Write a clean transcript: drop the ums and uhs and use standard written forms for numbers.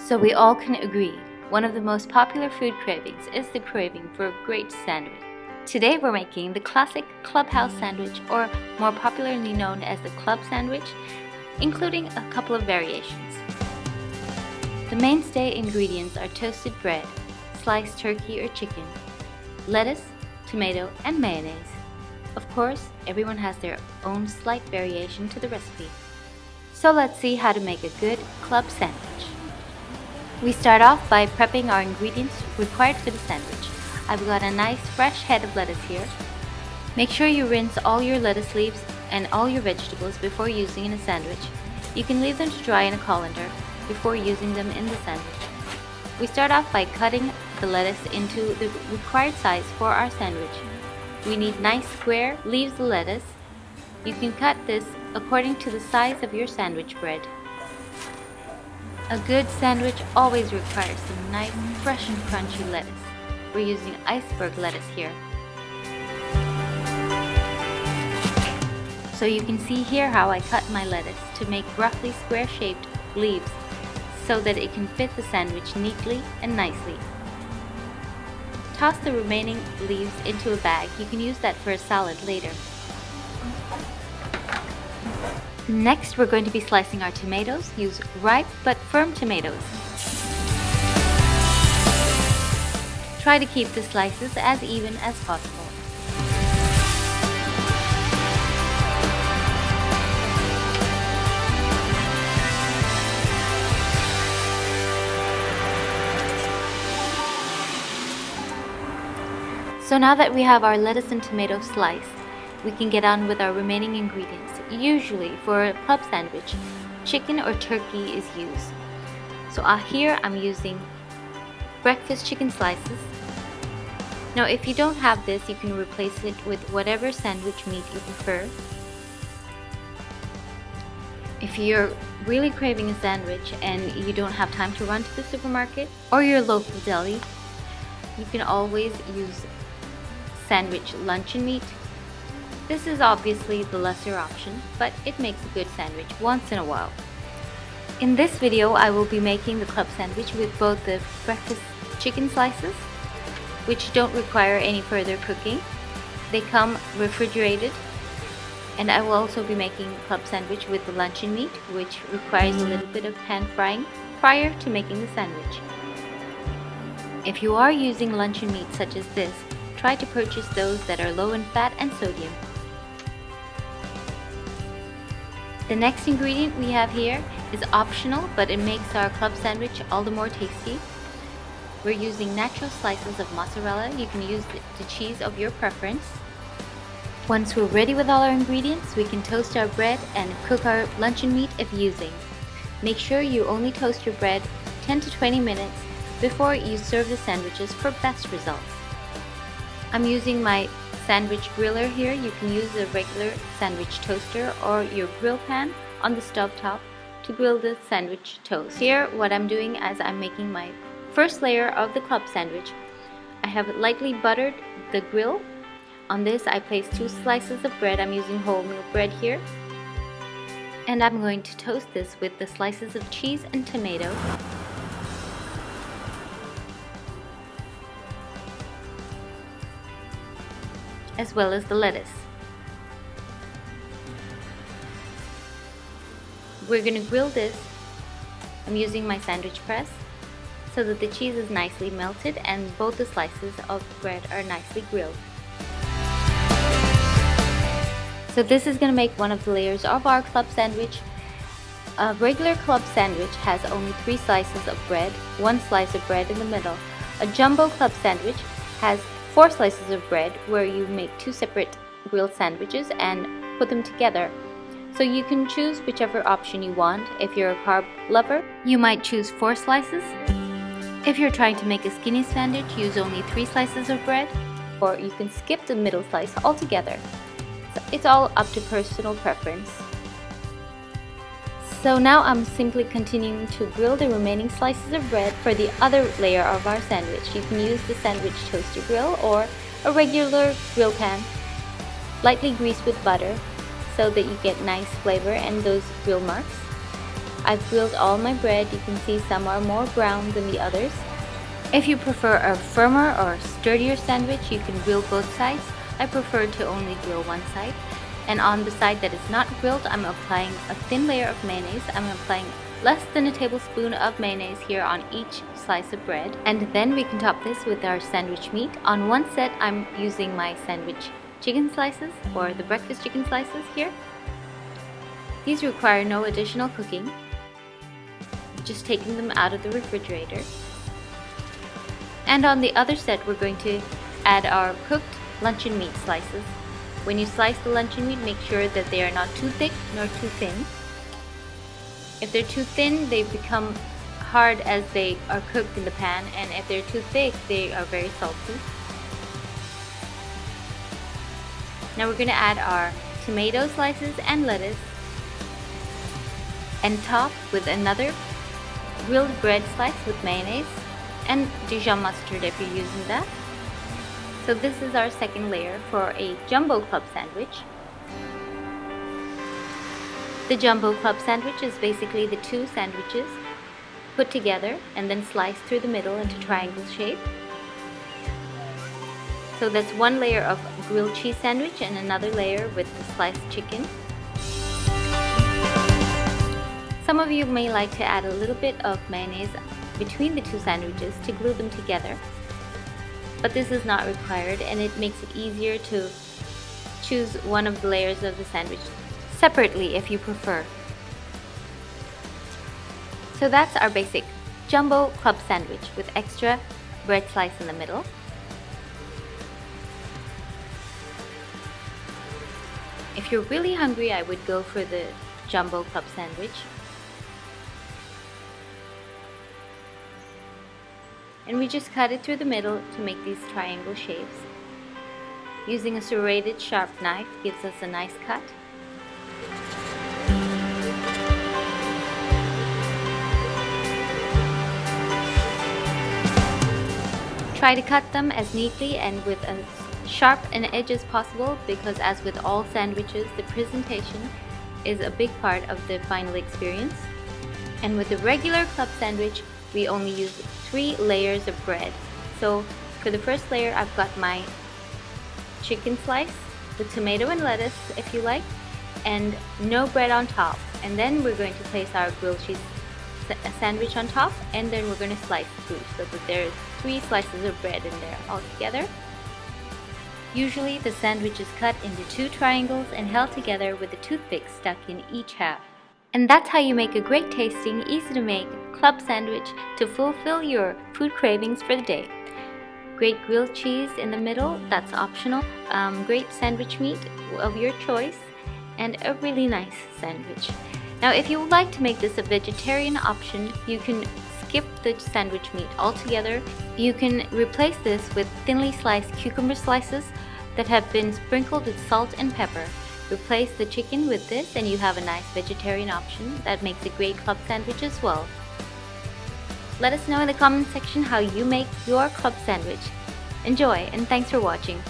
So we all can agree, one of the most popular food cravings is the craving for a great sandwich. Today we're making the classic clubhouse sandwich, or more popularly known as the club sandwich, including a couple of variations. The mainstay ingredients are toasted bread, sliced turkey or chicken, lettuce, tomato, and mayonnaise. Of course, everyone has their own slight variation to the recipe. So let's see how to make a good club sandwich. We start off by prepping our ingredients required for the sandwich. I've got a nice fresh head of lettuce here. Make sure you rinse all your lettuce leaves and all your vegetables before using in a sandwich. You can leave them to dry in a colander before using them in the sandwich. We start off by cutting the lettuce into the required size for our sandwich. We need nice square leaves of lettuce. You can cut this according to the size of your sandwich bread. A good sandwich always requires some nice, fresh and crunchy lettuce. We're using iceberg lettuce here. So you can see here how I cut my lettuce to make roughly square-shaped leaves so that it can fit the sandwich neatly and nicely. Toss the remaining leaves into a bag. You can use that for a salad later. Next, we're going to be slicing our tomatoes. Use ripe but firm tomatoes. Try to keep the slices as even as possible. So now that we have our lettuce and tomato sliced, we can get on with our remaining ingredients. Usually for a club sandwich, chicken or turkey is used. So here I'm using breakfast chicken slices. Now if you don't have this, you can replace it with whatever sandwich meat you prefer. If you're really craving a sandwich and you don't have time to run to the supermarket or your local deli, you can always use sandwich luncheon meat. This is obviously the lesser option, but it makes a good sandwich once in a while. In this video, I will be making the club sandwich with both the breakfast chicken slices, which don't require any further cooking. They come refrigerated. And I will also be making the club sandwich with the luncheon meat, which requires a little bit of pan frying prior to making the sandwich. If you are using luncheon meat such as this, try to purchase those that are low in fat and sodium. The next ingredient we have here is optional, but it makes our club sandwich all the more tasty. We're using natural slices of mozzarella. You can use the cheese of your preference. Once we're ready with all our ingredients, we can toast our bread and cook our luncheon meat if using. Make sure you only toast your bread 10 to 20 minutes before you serve the sandwiches for best results. I'm using my sandwich griller here. You can use a regular sandwich toaster or your grill pan on the stove top to grill the sandwich toast. Here what I'm doing as I'm making my first layer of the club sandwich, I have lightly buttered the grill. On this I place 2 slices of bread. I'm using wholemeal bread here. And I'm going to toast this with the slices of cheese and tomato. As well as the lettuce. We're going to grill this. I'm using my sandwich press so that the cheese is nicely melted and both the slices of bread are nicely grilled. So this is going to make one of the layers of our club sandwich. A regular club sandwich has only 3 slices of bread, 1 slice of bread in the middle. A jumbo club sandwich has 4 slices of bread, where you make 2 separate grilled sandwiches and put them together. So you can choose whichever option you want. If you're a carb lover, you might choose 4 slices. If you're trying to make a skinny sandwich, use only 3 slices of bread, or you can skip the middle slice altogether. So it's all up to personal preference. So now I'm simply continuing to grill the remaining slices of bread for the other layer of our sandwich. You can use the sandwich toaster grill or a regular grill pan, lightly greased with butter so that you get nice flavor and those grill marks. I've grilled all my bread. You can see some are more brown than the others. If you prefer a firmer or sturdier sandwich, you can grill both sides. I prefer to only grill one side. And on the side that is not grilled, I'm applying a thin layer of mayonnaise. I'm applying less than a tablespoon of mayonnaise here on each slice of bread. And then we can top this with our sandwich meat. On one set, I'm using my sandwich chicken slices, or the breakfast chicken slices here. These require no additional cooking, just taking them out of the refrigerator. And on the other set, we're going to add our cooked luncheon meat slices. When you slice the luncheon meat, make sure that they are not too thick nor too thin. If they're too thin, they become hard as they are cooked in the pan, and if they're too thick, they are very salty. Now we're going to add our tomato slices and lettuce, and top with another grilled bread slice with mayonnaise and Dijon mustard if you're using that. So this is our second layer for a jumbo club sandwich. The jumbo club sandwich is basically the two sandwiches put together and then sliced through the middle into triangle shape. So that's one layer of grilled cheese sandwich and another layer with the sliced chicken. Some of you may like to add a little bit of mayonnaise between the two sandwiches to glue them together, but this is not required, and it makes it easier to choose one of the layers of the sandwich separately if you prefer. So that's our basic jumbo club sandwich with extra bread slice in the middle. If you're really hungry, I would go for the jumbo club sandwich. And we just cut it through the middle to make these triangle shapes. Using a serrated sharp knife gives us a nice cut. Try to cut them as neatly and with as sharp an edge as possible, because as with all sandwiches, the presentation is a big part of the final experience. And with the regular club sandwich, we only use 3 layers of bread. So for the first layer, I've got my chicken slice with tomato and lettuce if you like, and no bread on top. And then we're going to place our grilled cheese sandwich on top, and then we're going to slice through so that there's 3 slices of bread in there all together. Usually the sandwich is cut into 2 triangles and held together with a toothpick stuck in each half. And that's how you make a great tasting, easy to make club sandwich to fulfill your food cravings for the day. Great grilled cheese in the middle, that's optional. Great sandwich meat of your choice, and a really nice sandwich. Now if you would like to make this a vegetarian option, you can skip the sandwich meat altogether. You can replace this with thinly sliced cucumber slices that have been sprinkled with salt and pepper. Replace the chicken with this and you have a nice vegetarian option that makes a great club sandwich as well. Let us know in the comment section how you make your club sandwich. Enjoy, and thanks for watching.